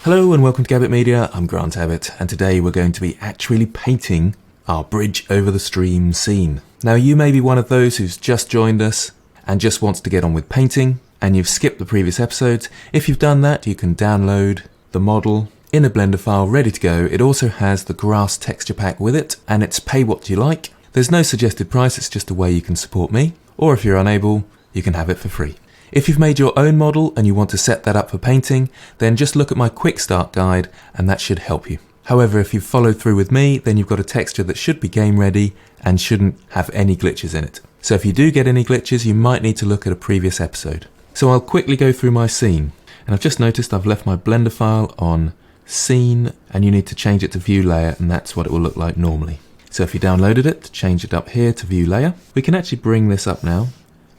Hello and welcome to Gabbit Media, I'm Grant Abbott, and today we're going to be actually painting our bridge over the stream scene. Now you may be one of those who's just joined us and just wants to get on with painting, and you've skipped the previous episodes. If you've done that, you can download the model in a Blender file ready to go. It also has the grass texture pack with it, and it's pay what you like. There's no suggested price, it's just a way you can support me, or if you're unable, you can have it for free. If you've made your own model and you want to set that up for painting, then just look at my quick start guide and that should help you. However, if you've followed through with me, then you've got a texture that should be game ready and shouldn't have any glitches in it. So if you do get any glitches, you might need to look at a previous episode. So I'll quickly go through my scene. And I've just noticed I've left my Blender file on scene, and you need to change it to view layer, and that's what it will look like normally. So if you downloaded it, change it up here to view layer. We can actually bring this up now,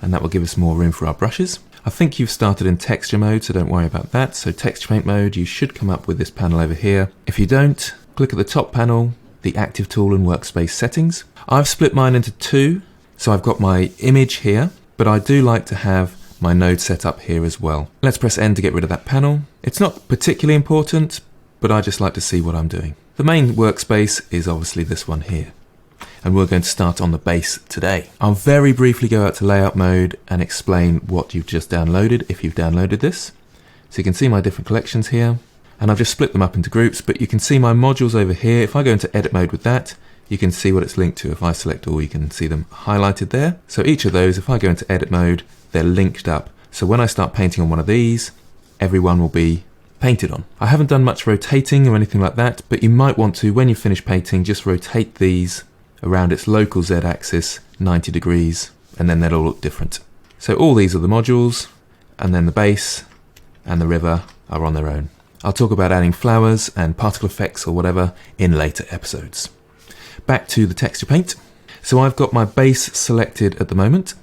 and that will give us more room for our brushes. I think you've started in texture mode, so don't worry about that. So texture paint mode, you should come up with this panel over here. If you don't, click at the top panel, the active tool and workspace settings. I've split mine into two, so I've got my image here, but I do like to have my node set up here as well. Let's press N to get rid of that panel. It's not particularly important, but I just like to see what I'm doing. The main workspace is obviously this one here, and we're going to start on the base today. I'll very briefly go out to layout mode and explain what you've just downloaded if you've downloaded this. So you can see my different collections here, and I've just split them up into groups, but you can see my modules over here. If I go into edit mode with that, you can see what it's linked to. If I select all, you can see them highlighted there. So each of those, if I go into edit mode, they're linked up. So when I start painting on one of these, everyone will be painted on. I haven't done much rotating or anything like that, but you might want to, when you finish painting, just rotate these around its local Z axis 90 degrees, and then they'll all look different. So all these are the modules, and then the base and the river are on their own. I'll talk about adding flowers and particle effects or whatever in later episodes. Back to the texture paint. So I've got my base selected at the moment,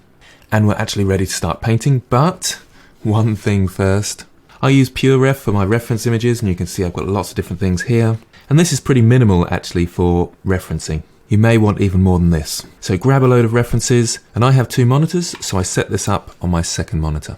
and we're actually ready to start painting, but one thing first. I use PureRef for my reference images, and you can see I've got lots of different things here, and this is pretty minimal actually for referencing. You may want even more than this. So grab a load of references, and I have two monitors, so I set this up on my second monitor.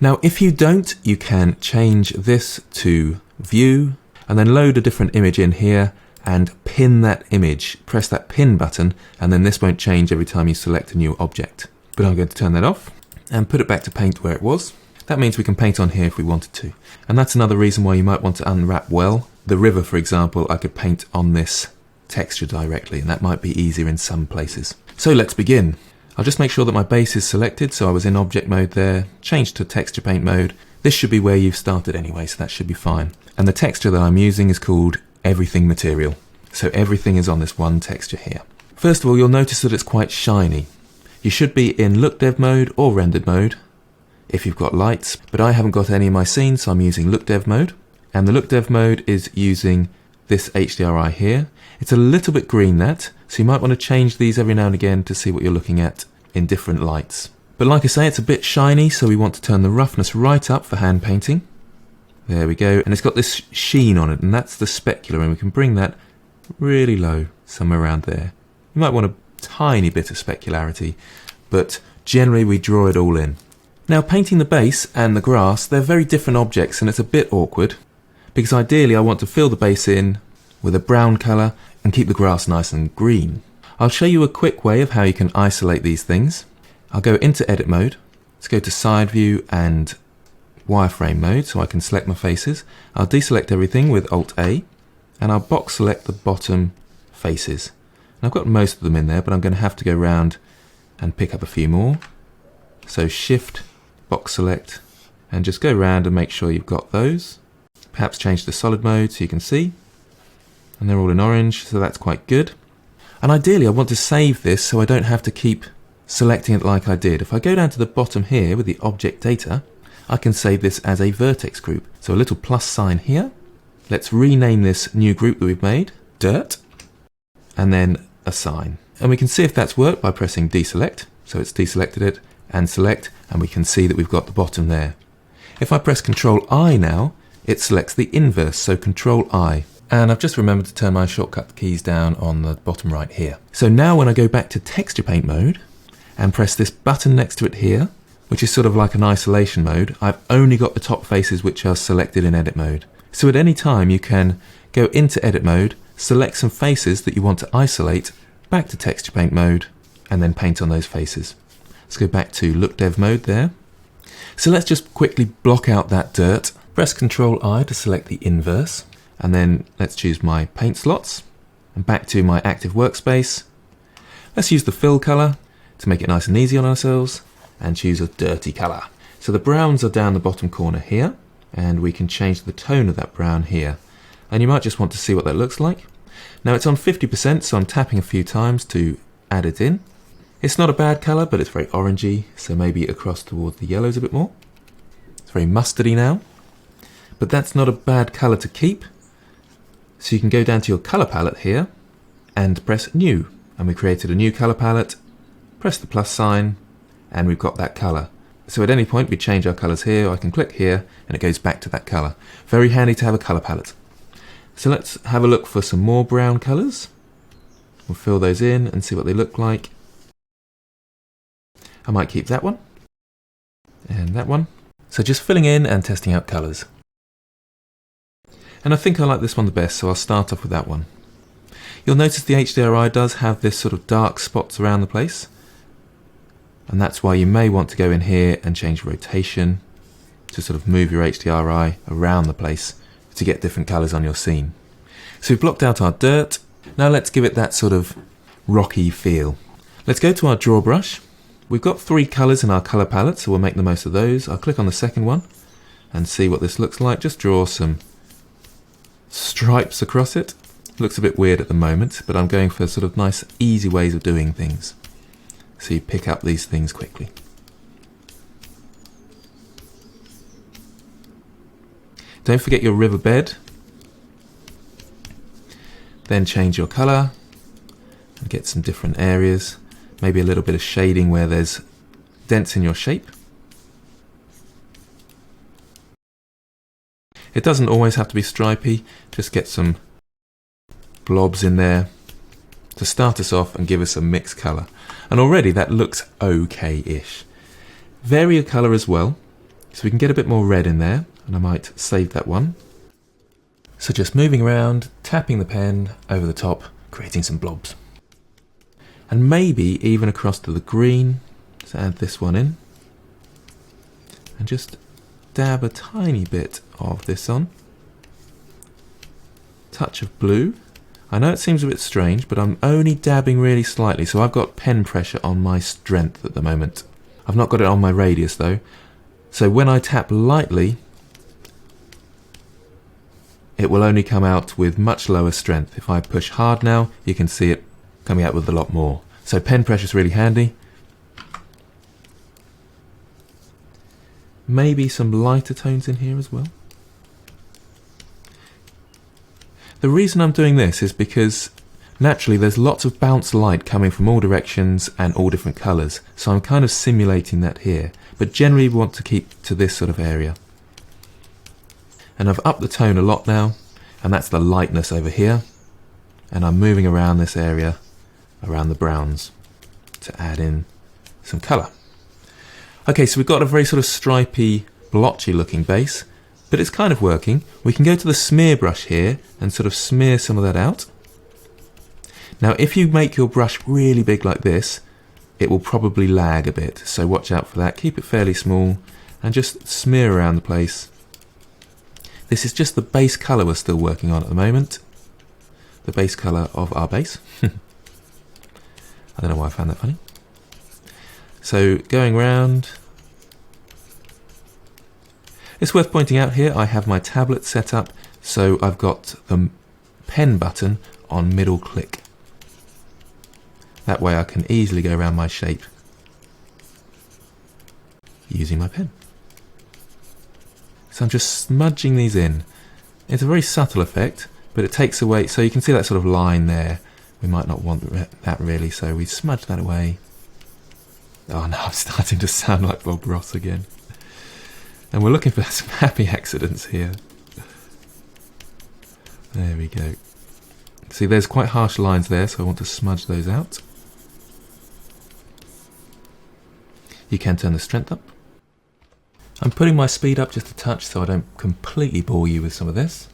Now if you don't, you can change this to view, and then load a different image in here, and pin that image. Press that pin button, and then this won't change every time you select a new object. But I'm going to turn that off, and put it back to paint where it was. That means we can paint on here if we wanted to. And that's another reason why you might want to unwrap well. The river, for example, I could paint on this texture directly, and that might be easier in some places. So let's begin. I'll just make sure that my base is selected, so I was in object mode there, changed to texture paint mode. This should be where you've started anyway, so that should be fine. And the texture that I'm using is called Everything Material. So everything is on this one texture here. First of all, you'll notice that it's quite shiny. You should be in look dev mode or rendered mode if you've got lights, but I haven't got any in my scene, so I'm using look dev mode. And the look dev mode is using this HDRI here. It's a little bit green, that, so you might want to change these every now and again to see what you're looking at in different lights. But like I say, it's a bit shiny, so we want to turn the roughness right up for hand painting. There we go, and it's got this sheen on it, and that's the specular, and we can bring that really low, somewhere around there. You might want a tiny bit of specularity, but generally we draw it all in. Now painting the base and the grass, they're very different objects, and it's a bit awkward, because ideally I want to fill the base in with a brown colour and keep the grass nice and green. I'll show you a quick way of how you can isolate these things. I'll go into edit mode. Let's go to side view and wireframe mode so I can select my faces. I'll deselect everything with Alt A, and I'll box select the bottom faces. And I've got most of them in there, but I'm going to have to go around and pick up a few more. So Shift, box select, and just go around and make sure you've got those. Perhaps change the solid mode so you can see. And they're all in orange, so that's quite good. And ideally I want to save this so I don't have to keep selecting it like I did. If I go down to the bottom here with the object data, I can save this as a vertex group. So a little plus sign here. Let's rename this new group that we've made, dirt, and then a sign. And we can see if that's worked by pressing deselect. So it's deselected it, and select, and we can see that we've got the bottom there. If I press Ctrl I now, it selects the inverse, so Ctrl I. And I've just remembered to turn my shortcut keys down on the bottom right here. So now when I go back to texture paint mode and press this button next to it here, which is sort of like an isolation mode, I've only got the top faces which are selected in edit mode. So at any time you can go into edit mode, select some faces that you want to isolate, back to texture paint mode, and then paint on those faces. Let's go back to look dev mode there. So let's just quickly block out that dirt. Press Ctrl I to select the inverse, and then let's choose my paint slots, and back to my active workspace. Let's use the fill color to make it nice and easy on ourselves, and choose a dirty color. So the browns are down the bottom corner here, and we can change the tone of that brown here. And you might just want to see what that looks like. Now it's on 50%, so I'm tapping a few times to add it in. It's not a bad colour, but it's very orangey, so maybe across towards the yellows a bit more. It's very mustardy now, but that's not a bad colour to keep. So you can go down to your colour palette here and press New. And we created a new colour palette, press the plus sign, and we've got that colour. So at any point we change our colours here, I can click here, and it goes back to that colour. Very handy to have a colour palette. So let's have a look for some more brown colours. We'll fill those in and see what they look like. I might keep that one, and that one. So just filling in and testing out colours. And I think I like this one the best, so I'll start off with that one. You'll notice the HDRI does have this sort of dark spots around the place, and that's why you may want to go in here and change rotation to sort of move your HDRI around the place to get different colours on your scene. So we've blocked out our dirt. Now let's give it that sort of rocky feel. Let's go to our draw brush. We've got 3 colours in our colour palette, so we'll make the most of those. I'll click on the second one and see what this looks like. Just draw some stripes across it. Looks a bit weird at the moment, but I'm going for sort of nice, easy ways of doing things. So you pick up these things quickly. Don't forget your riverbed. Then change your colour and get some different areas. Maybe a little bit of shading where there's dents in your shape. It doesn't always have to be stripy, just get some blobs in there to start us off and give us a mixed colour. And already that looks okay-ish. Vary your colour as well, so we can get a bit more red in there, and I might save that one. So just moving around, tapping the pen over the top, creating some blobs. And maybe even across to the green. Let's add this one in. And just dab a tiny bit of this on. Touch of blue. I know it seems a bit strange, but I'm only dabbing really slightly, so I've got pen pressure on my strength at the moment. I've not got it on my radius though. So when I tap lightly, it will only come out with much lower strength. If I push hard now, you can see it coming out with a lot more. So pen pressure is really handy. Maybe some lighter tones in here as well. The reason I'm doing this is because naturally there's lots of bounce light coming from all directions and all different colours, so I'm kind of simulating that here, but generally we want to keep to this sort of area. And I've upped the tone a lot now, and that's the lightness over here, and I'm moving around this area around the browns to add in some colour. Okay, so we've got a very sort of stripy, blotchy looking base, but it's kind of working. We can go to the smear brush here and sort of smear some of that out. Now if you make your brush really big like this, it will probably lag a bit, so watch out for that. Keep it fairly small and just smear around the place. This is just the base colour we're still working on at the moment. The base colour of our base. I don't know why I found that funny. So going round. It's worth pointing out here I have my tablet set up, so I've got the pen button on middle click. That way I can easily go around my shape using my pen. So I'm just smudging these in. It's a very subtle effect, but it takes away, so you can see that sort of line there. We might not want that really, so we smudge that away. Oh no, I'm starting to sound like Bob Ross again. And we're looking for some happy accidents here. There we go. See, there's quite harsh lines there, so I want to smudge those out. You can turn the strength up. I'm putting my speed up just a touch so I don't completely bore you with some of this,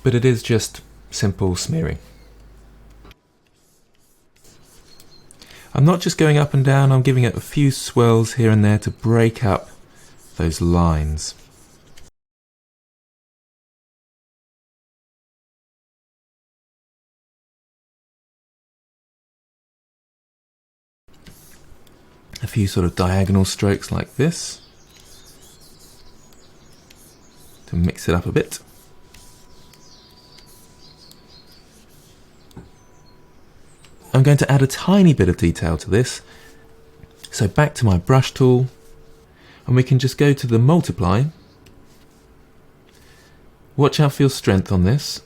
but it is just simple smearing. I'm not just going up and down, I'm giving it a few swirls here and there to break up those lines. A few sort of diagonal strokes like this to mix it up a bit. I'm going to add a tiny bit of detail to this. So back to my brush tool, and we can just go to the multiply. Watch out for your strength on this.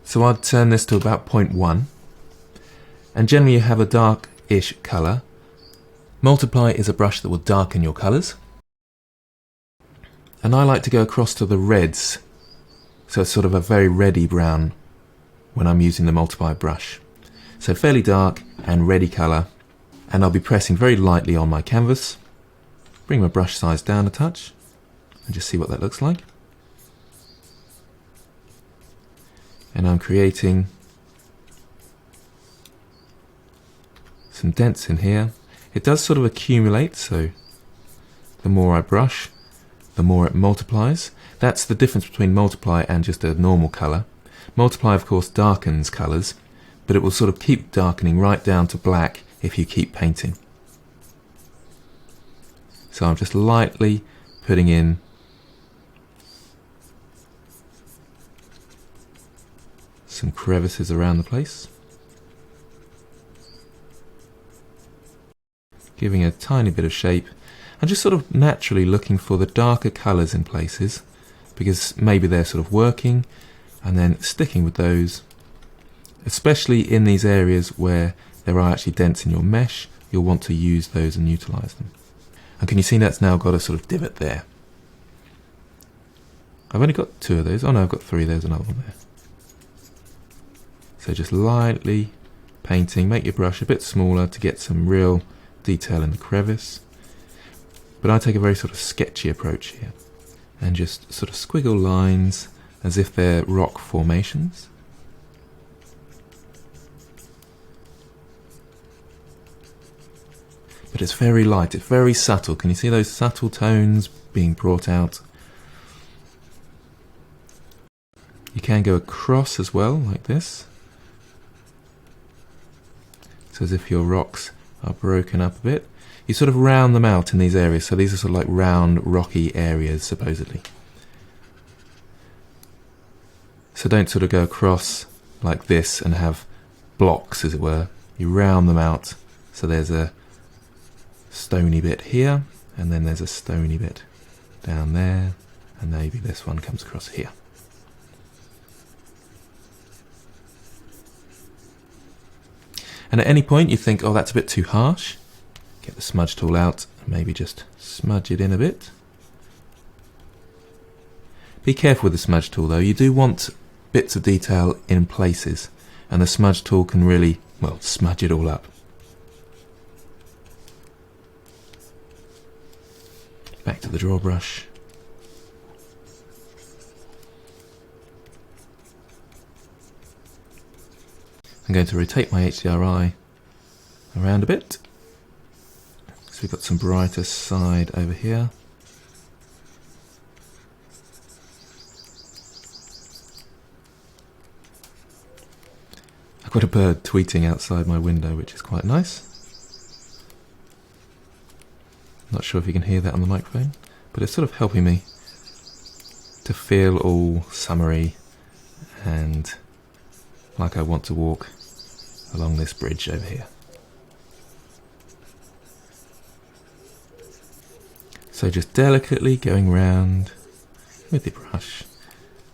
So I'd turn this to about 0.1. And generally you have a dark-ish colour. Multiply is a brush that will darken your colours. And I like to go across to the reds. So it's sort of a very reddy brown when I'm using the multiply brush. So fairly dark and reddy colour, and I'll be pressing very lightly on my canvas. Bring my brush size down a touch and just see what that looks like. And I'm creating some dents in here. It does sort of accumulate, so the more I brush, the more it multiplies. That's the difference between multiply and just a normal colour. Multiply, of course, darkens colours, but it will sort of keep darkening right down to black if you keep painting. So I'm just lightly putting in some crevices around the place, giving a tiny bit of shape, and just sort of naturally looking for the darker colours in places, because maybe they're sort of working, and then sticking with those, especially in these areas where there are actually dents in your mesh. You'll want to use those and utilise them. And can you see that's now got a sort of divot there? I've only got 2 of those. Oh no, I've got 3. There's another one there. So just lightly painting, make your brush a bit smaller to get some real detail in the crevice. But I take a very sort of sketchy approach here and just sort of squiggle lines as if they're rock formations. But it's very light, it's very subtle. Can you see those subtle tones being brought out? You can go across as well, like this. So as if your rocks are broken up a bit. You sort of round them out in these areas. So these are sort of like round, rocky areas, supposedly. So don't sort of go across like this and have blocks, as it were. You round them out. So there's a stony bit here, and then there's a stony bit down there, and maybe this one comes across here. And at any point you think, oh, that's a bit too harsh, get the smudge tool out and maybe just smudge it in a bit. Be careful with the smudge tool though, you do want bits of detail in places, and the smudge tool can really, well, smudge it all up. Back to the draw brush. I'm going to rotate my HDRI around a bit. So we've got some brighter side over here. I've got a bird tweeting outside my window, which is quite nice. Not sure if you can hear that on the microphone, but it's sort of helping me to feel all summery and like I want to walk along this bridge over here. So just delicately going round with the brush,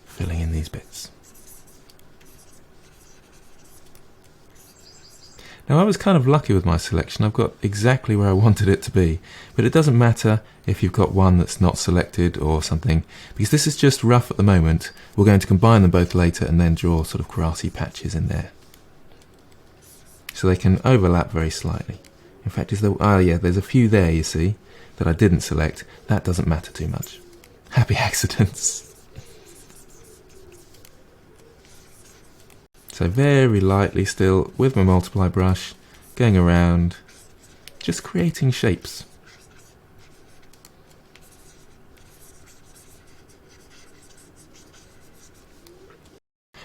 filling in these bits. Now I was kind of lucky with my selection. I've got exactly where I wanted it to be, but it doesn't matter if you've got one that's not selected or something, because this is just rough at the moment. We're going to combine them both later and then draw sort of grassy patches in there. So they can overlap very slightly. In fact, is there, oh yeah, there's a few there, you see. that I didn't select, that doesn't matter too much. Happy accidents. So very lightly still, with my multiply brush, going around, just creating shapes.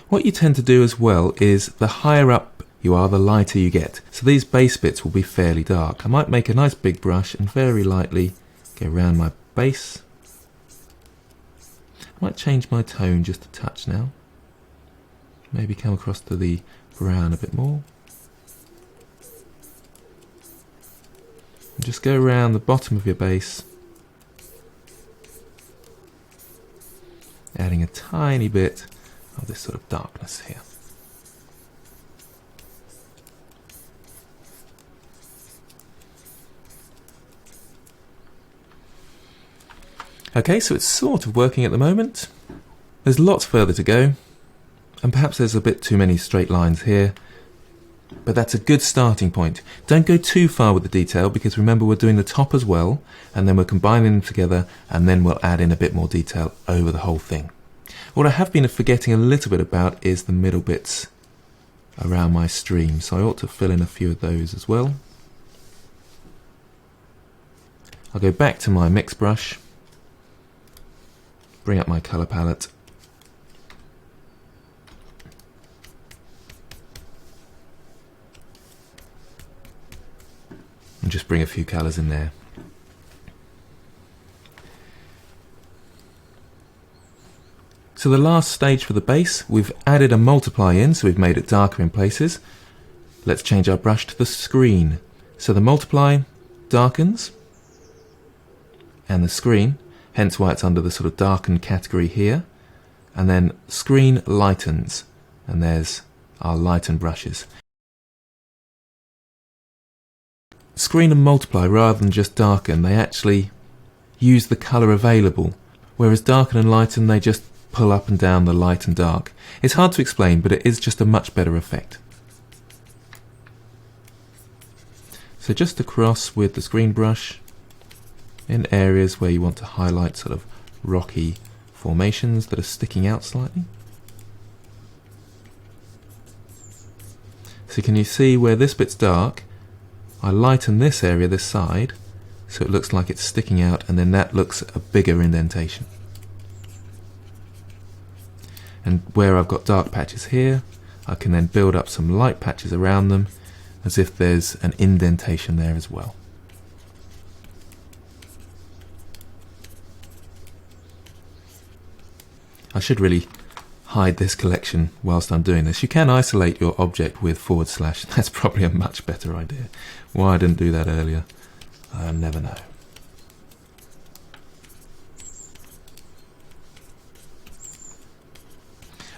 What you tend to do as well is the higher up you are, the lighter you get. So these base bits will be fairly dark. I might make a nice big brush and very lightly go around my base. I might change my tone just a touch now. Maybe come across to the brown a bit more. And just go around the bottom of your base, adding a tiny bit of this sort of darkness here. Okay, so it's sort of working at the moment. There's lots further to go, and perhaps there's a bit too many straight lines here, but that's a good starting point. Don't go too far with the detail, because remember we're doing the top as well, and then we're combining them together, and then we'll add in a bit more detail over the whole thing. What I have been forgetting a little bit about is the middle bits around my stream, so I ought to fill in a few of those as well. I'll go back to my mix brush, bring up my colour palette, and just bring a few colours in there. So the last stage for the base, we've added a multiply in, so we've made it darker in places. Let's change our brush to the screen. So the multiply darkens, and the screen, hence why it's under the sort of darken category here, and then screen lightens, and there's our lighten brushes. Screen and multiply, rather than just darken, they actually use the colour available, whereas darken and lighten, they just pull up and down the light and dark. It's hard to explain, but it is just a much better effect. So just across with the screen brush, in areas where you want to highlight sort of rocky formations that are sticking out slightly. So can you see where this bit's dark? I lighten this area, this side, so it looks like it's sticking out, and then that looks a bigger indentation. And where I've got dark patches here, I can then build up some light patches around them, as if there's an indentation there as well. I should really hide this collection whilst I'm doing this. You can isolate your object with /. That's probably a much better idea. Why I didn't do that earlier, I'll never know.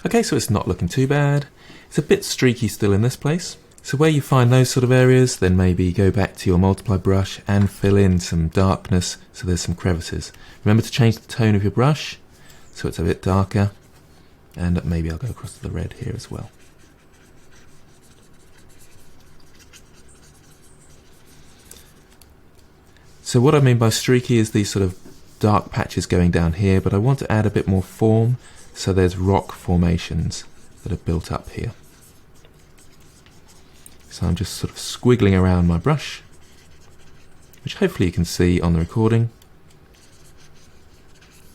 Okay, so it's not looking too bad. It's a bit streaky still in this place. So where you find those sort of areas, then maybe go back to your multiply brush and fill in some darkness so there's some crevices. Remember to change the tone of your brush so it's a bit darker, and maybe I'll go across to the red here as well. So what I mean by streaky is these sort of dark patches going down here, but I want to add a bit more form, so there's rock formations that are built up here. So I'm just sort of squiggling around my brush, which hopefully you can see on the recording,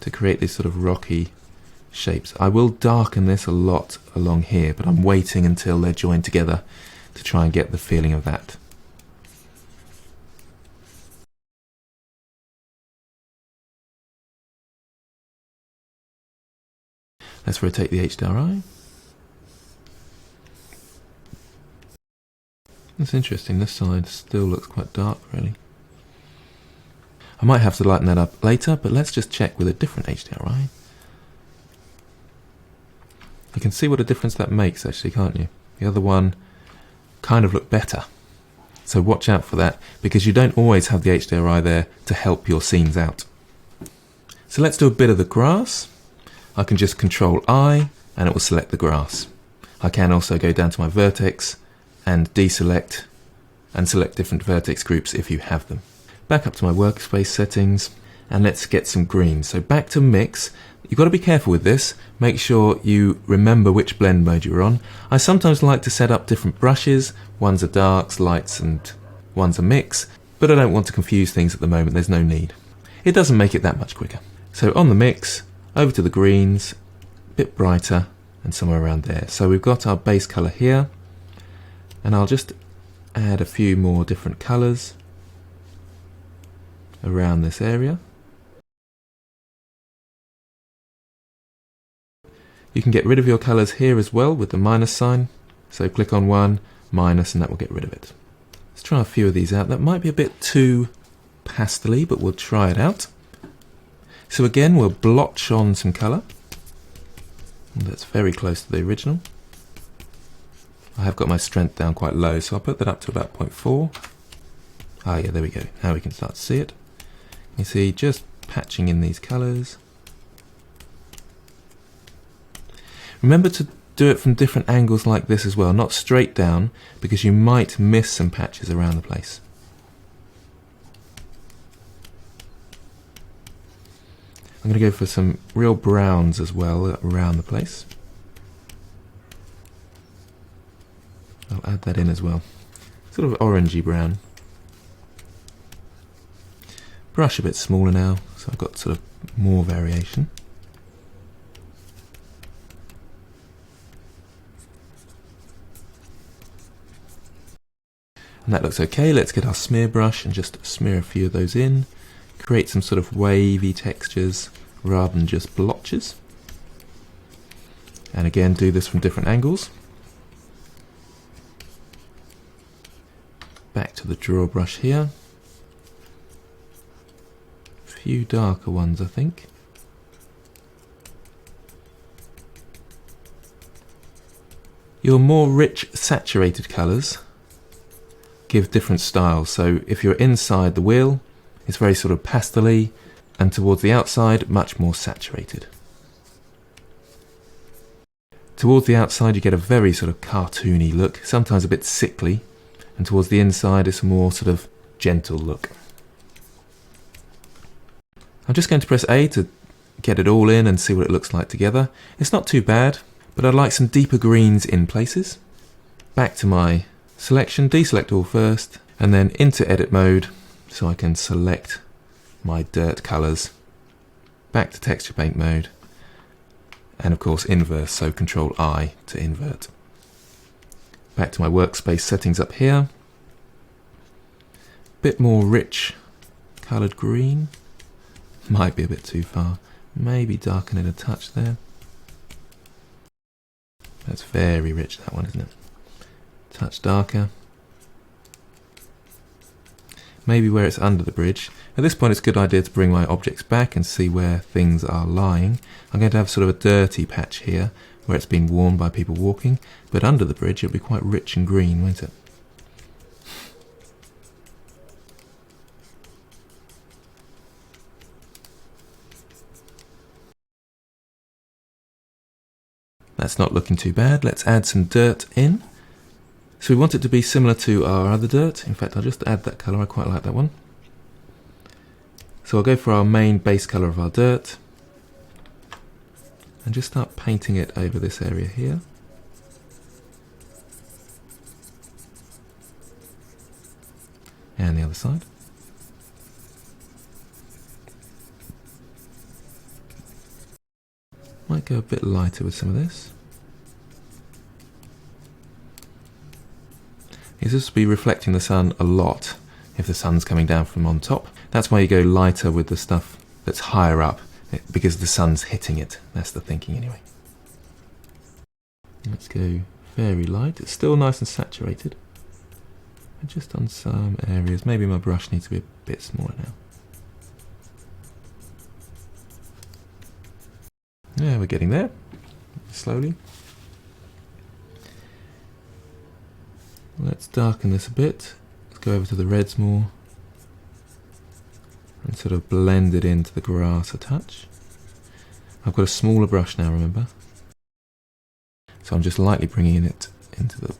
to create these sort of rocky shapes. I will darken this a lot along here, but I'm waiting until they're joined together to try and get the feeling of that. Let's rotate the HDRI. That's interesting, this side still looks quite dark really. I might have to lighten that up later, but let's just check with a different HDRI. You can see what a difference that makes actually, can't you? The other one kind of looked better. So watch out for that, because you don't always have the HDRI there to help your scenes out. So let's do a bit of the grass. I can just Control I and it will select the grass. I can also go down to my vertex and deselect and select different vertex groups if you have them. Back up to my workspace settings, and let's get some green. So back to mix. You've got to be careful with this. Make sure you remember which blend mode you're on. I sometimes like to set up different brushes. One's are darks, lights, and one's a mix, but I don't want to confuse things at the moment. There's no need. It doesn't make it that much quicker. So on the mix, over to the greens, a bit brighter, and somewhere around there. So we've got our base color here, and I'll just add a few more different colors around this area. You can get rid of your colors here as well with the minus sign. So click on one, minus, and that will get rid of it. Let's try a few of these out. That might be a bit too pastel-y, but we'll try it out. So again, we'll blotch on some color. That's very close to the original. I have got my strength down quite low, so I'll put that up to about 0.4. Ah yeah, there we go. Now we can start to see it. You see, just patching in these colors. Remember to do it from different angles like this as well, not straight down, because you might miss some patches around the place. I'm going to go for some real browns as well around the place. I'll add that in as well. Sort of orangey brown. Brush a bit smaller now, so I've got sort of more variation. And that looks okay. Let's get our smear brush and just smear a few of those in. Create some sort of wavy textures rather than just blotches. And again, do this from different angles. Back to the draw brush here. A few darker ones, I think. Your more rich, saturated colours give different styles. So if you're inside the wheel, it's very sort of pastel-y, and towards the outside, much more saturated. Towards the outside, you get a very sort of cartoony look, sometimes a bit sickly, and towards the inside, it's a more sort of gentle look. I'm just going to press A to get it all in and see what it looks like together. It's not too bad, but I'd like some deeper greens in places. Back to my selection, deselect all first, and then into edit mode so I can select my dirt colours. Back to texture paint mode, and of course inverse, so Control I to invert. Back to my workspace settings up here. Bit more rich coloured green. Might be a bit too far. Maybe darken it a touch there. That's very rich, that one, isn't it? Touch darker. Maybe where it's under the bridge. At this point it's a good idea to bring my objects back and see where things are lying. I'm going to have sort of a dirty patch here where it's been worn by people walking, but under the bridge it'll be quite rich and green, won't it? That's not looking too bad. Let's add some dirt in. So we want it to be similar to our other dirt. In fact, I'll just add that colour. I quite like that one. So I'll go for our main base colour of our dirt and just start painting it over this area here. And the other side. Might go a bit lighter with some of this. This will be reflecting the sun a lot if the sun's coming down from on top. That's why you go lighter with the stuff that's higher up, because the sun's hitting it. That's the thinking anyway. Let's go very light. It's still nice and saturated. But just on some areas. Maybe my brush needs to be a bit smaller now. Yeah, we're getting there. Slowly. Let's darken this a bit. Let's go over to the reds more and sort of blend it into the grass a touch. I've got a smaller brush now, remember? So I'm just lightly bringing it into the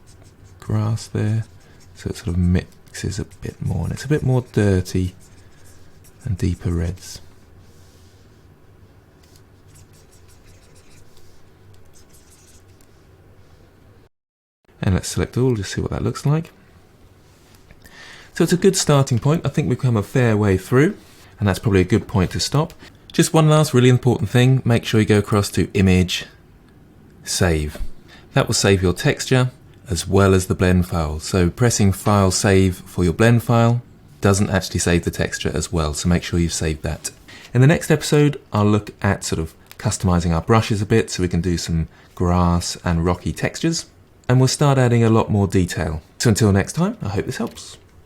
grass there so it sort of mixes a bit more, and it's a bit more dirty and deeper reds. And let's select all, just see what that looks like. So it's a good starting point. I think we've come a fair way through, and that's probably a good point to stop. Just one last really important thing, make sure you go across to Image, Save. That will save your texture as well as the blend file. So pressing File Save for your blend file doesn't actually save the texture as well, so make sure you've saved that. In the next episode, I'll look at sort of customizing our brushes a bit so we can do some grass and rocky textures, and we'll start adding a lot more detail. So until next time, I hope this helps.